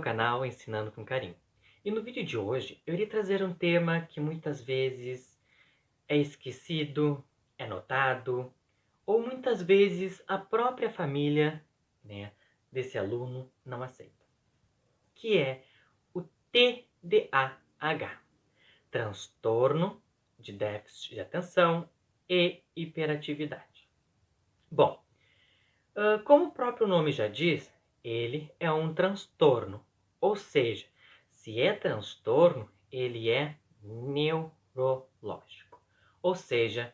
canal Ensinando com Carinho. E no vídeo de hoje eu irei trazer um tema que muitas vezes é esquecido, é notado, ou muitas vezes a própria família, desse aluno não aceita, que é o TDAH, transtorno de déficit de atenção e hiperatividade. Bom, como o próprio nome já diz, ele é um transtorno, ou seja, se é transtorno, ele é neurológico, ou seja,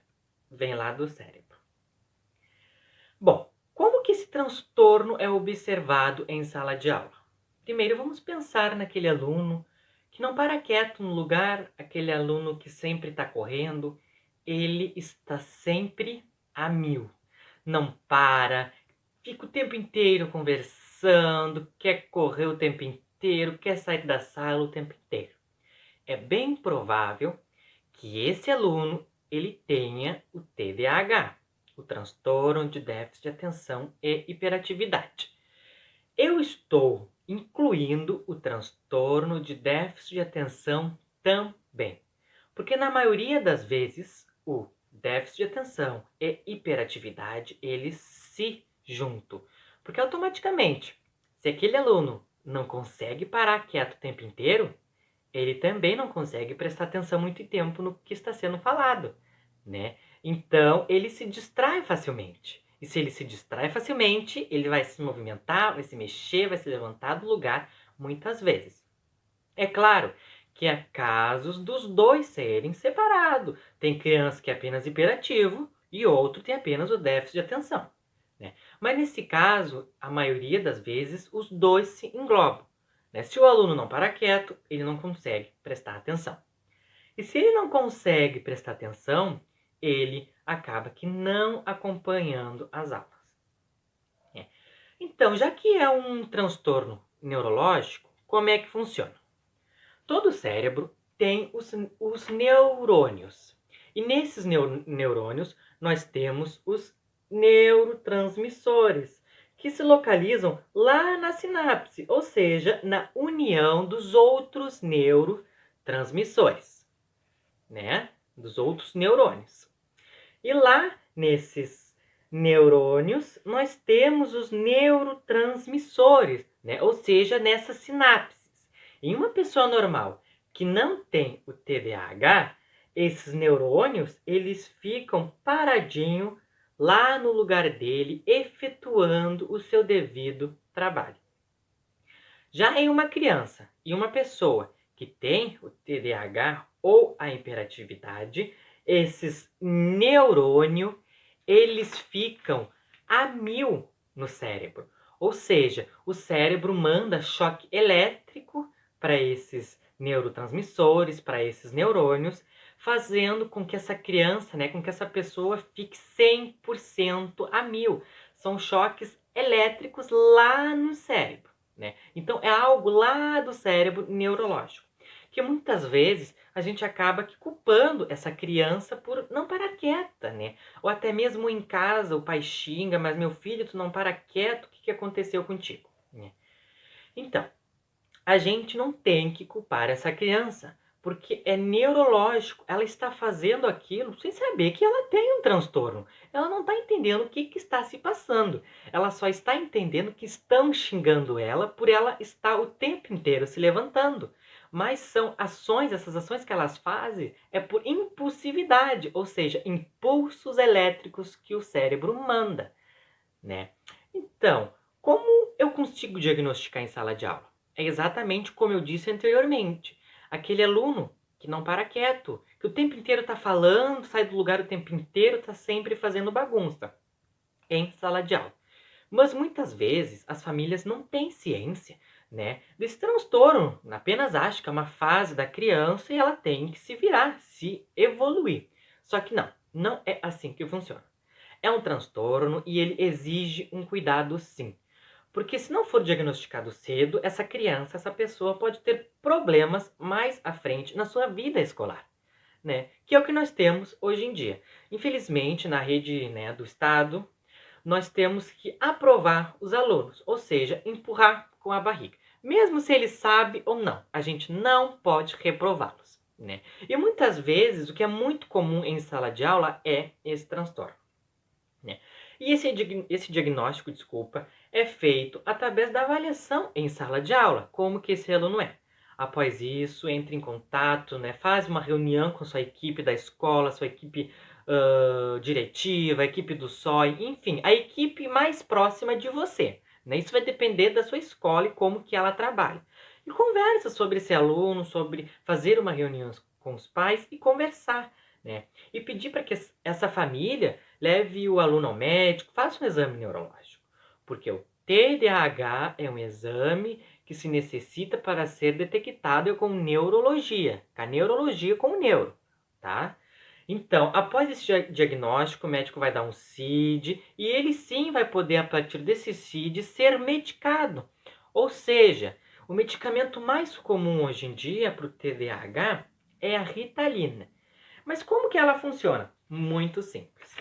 vem lá do cérebro. Bom, como que esse transtorno é observado em sala de aula? Primeiro, vamos pensar naquele aluno que não para quieto no lugar, aquele aluno que sempre está correndo, ele está sempre a mil, não para, fica o tempo inteiro conversando, quer correr o tempo inteiro, quer sair da sala o tempo inteiro. É bem provável que esse aluno ele tenha o TDAH, o transtorno de déficit de atenção e hiperatividade. Eu estou incluindo o transtorno de déficit de atenção também, porque na maioria das vezes o déficit de atenção e hiperatividade eles se juntam, porque automaticamente, se aquele aluno não consegue parar quieto o tempo inteiro, ele também não consegue prestar atenção muito tempo no que está sendo falado, né? Então, ele se distrai facilmente. E se ele se distrai facilmente, ele vai se movimentar, vai se mexer, vai se levantar do lugar muitas vezes. É claro que há casos dos dois serem separados. Tem criança que é apenas hiperativo e outro tem apenas o déficit de atenção, né? Mas nesse caso, a maioria das vezes, os dois se englobam, né? Se o aluno não para quieto, ele não consegue prestar atenção. E se ele não consegue prestar atenção, ele acaba que não acompanhando as aulas, né? Então, já que é um transtorno neurológico, como é que funciona? Todo cérebro tem os neurônios. E nesses neurônios, nós temos os neurotransmissores, que se localizam lá na sinapse, ou seja, na união dos outros neurotransmissores, né? Dos outros neurônios. E lá nesses neurônios, nós temos os neurotransmissores, né? Ou seja, nessas sinapses. Em uma pessoa normal que não tem o TDAH, esses neurônios, eles ficam paradinho lá no lugar dele, efetuando o seu devido trabalho. Já em uma criança e uma pessoa que tem o TDAH ou a hiperatividade, esses neurônios, eles ficam a mil no cérebro. Ou seja, o cérebro manda choque elétrico para esses neurotransmissores, para esses neurônios, fazendo com que essa criança, com que essa pessoa fique 100% a mil. São choques elétricos lá no cérebro, né? Então, é algo lá do cérebro neurológico, que muitas vezes a gente acaba culpando essa criança por não parar quieta, né? Ou até mesmo em casa o pai xinga, mas meu filho, tu não para quieto, o que aconteceu contigo, né? Então, a gente não tem que culpar essa criança, porque é neurológico, ela está fazendo aquilo sem saber que ela tem um transtorno. Ela não está entendendo o que está se passando. Ela só está entendendo que estão xingando ela por ela estar o tempo inteiro se levantando. Mas são ações, essas ações que elas fazem é por impulsividade, ou seja, impulsos elétricos que o cérebro manda, né? Então, como eu consigo diagnosticar em sala de aula? É exatamente como eu disse anteriormente. Aquele aluno que não para quieto, que o tempo inteiro está falando, sai do lugar o tempo inteiro, está sempre fazendo bagunça em sala de aula. Mas muitas vezes as famílias não têm ciência, desse transtorno. Apenas acham que é uma fase da criança e ela tem que se virar, se evoluir. Só que não é assim que funciona. É um transtorno e ele exige um cuidado sim. Porque se não for diagnosticado cedo, essa criança, essa pessoa pode ter problemas mais à frente na sua vida escolar, né? Que é o que nós temos hoje em dia. Infelizmente, na rede, do Estado, nós temos que aprovar os alunos, ou seja, empurrar com a barriga. mesmo se ele sabe ou não. A gente não pode reprová-los, né? E muitas vezes, o que é muito comum em sala de aula é esse transtorno, né? E esse diagnóstico, desculpa, é feito através da avaliação em sala de aula, como que esse aluno é. Após isso, entre em contato, né, faz uma reunião com sua equipe da escola, sua equipe diretiva, a equipe do SOI, enfim, a equipe mais próxima de você, né? Isso vai depender da sua escola e como que ela trabalha. E conversa sobre esse aluno, sobre fazer uma reunião com os pais e conversar, né? E pedir para que essa família leve o aluno ao médico, faça um exame neurológico, porque o TDAH é um exame que se necessita para ser detectado com neurologia, com a neurologia com o neuro, tá? Então, após esse diagnóstico, o médico vai dar um CID e ele sim vai poder, a partir desse CID, ser medicado. Ou seja, o medicamento mais comum hoje em dia para o TDAH é a Ritalina. Mas como que ela funciona? Muito simples.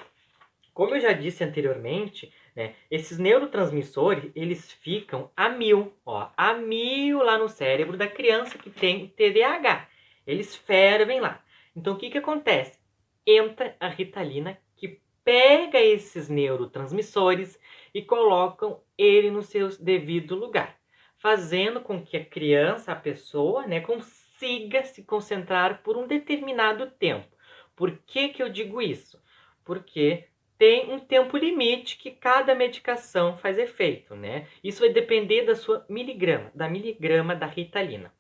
Como eu já disse anteriormente, né, esses neurotransmissores, eles ficam a 1000, ó, a 1000 lá no cérebro da criança que tem TDAH. Eles fervem lá. Então, o que que acontece? Entra a Ritalina, que pega esses neurotransmissores e colocam ele no seu devido lugar, fazendo com que a criança, a pessoa, né, consiga se concentrar por um determinado tempo. Por que que eu digo isso? Porque tem um tempo limite que cada medicação faz efeito, né? Isso vai depender da sua miligrama da Ritalina.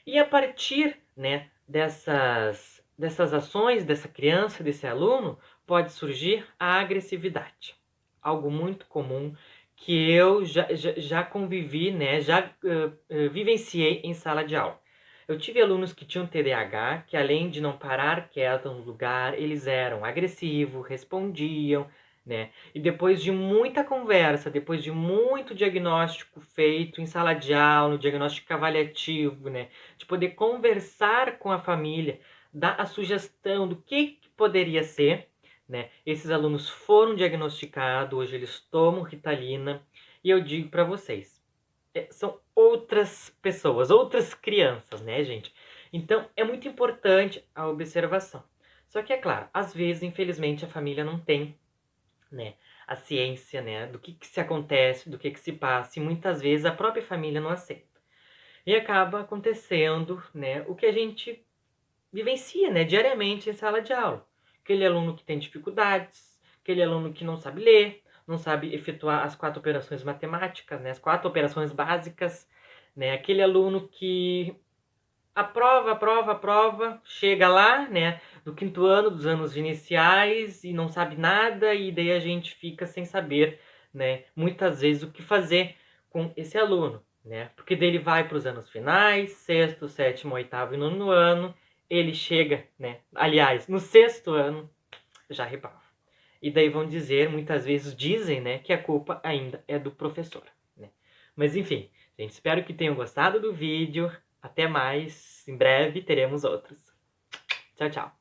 E a partir, né, dessas ações dessa criança, desse aluno, pode surgir a agressividade. Algo muito comum que eu já convivi, né, já vivenciei em sala de aula. Eu tive alunos que tinham TDAH, que além de não parar quieto no lugar, eles eram agressivos, respondiam, né? E depois de muita conversa, depois de muito diagnóstico feito em sala de aula, no diagnóstico avaliativo, né? De poder conversar com a família, dar a sugestão do que poderia ser, né? Esses alunos foram diagnosticados, hoje eles tomam Ritalina, e eu digo para vocês, são outras pessoas, outras crianças, né, gente? Então, é muito importante a observação. Só que, é claro, às vezes, infelizmente, a família não tem, né, a ciência, né, do que se acontece, do que se passa, e muitas vezes a própria família não aceita. E acaba acontecendo, né, o que a gente vivencia, né, diariamente em sala de aula. Aquele aluno que tem dificuldades, aquele aluno que não sabe ler, não sabe efetuar as 4 operações matemáticas, né, as 4 operações básicas, né, aquele aluno que aprova, chega lá, né, do 5º ano, dos anos iniciais, e não sabe nada, e daí a gente fica sem saber, né, muitas vezes o que fazer com esse aluno, né, porque daí ele vai para os anos finais, 6º, 7º, 8º e 9º ano, ele chega, né, aliás, no 6º ano, já reprova. E daí vão dizer, muitas vezes dizem, né, que a culpa ainda é do professor, né. Mas enfim, gente, espero que tenham gostado do vídeo. Até mais, em breve teremos outros. Tchau, tchau.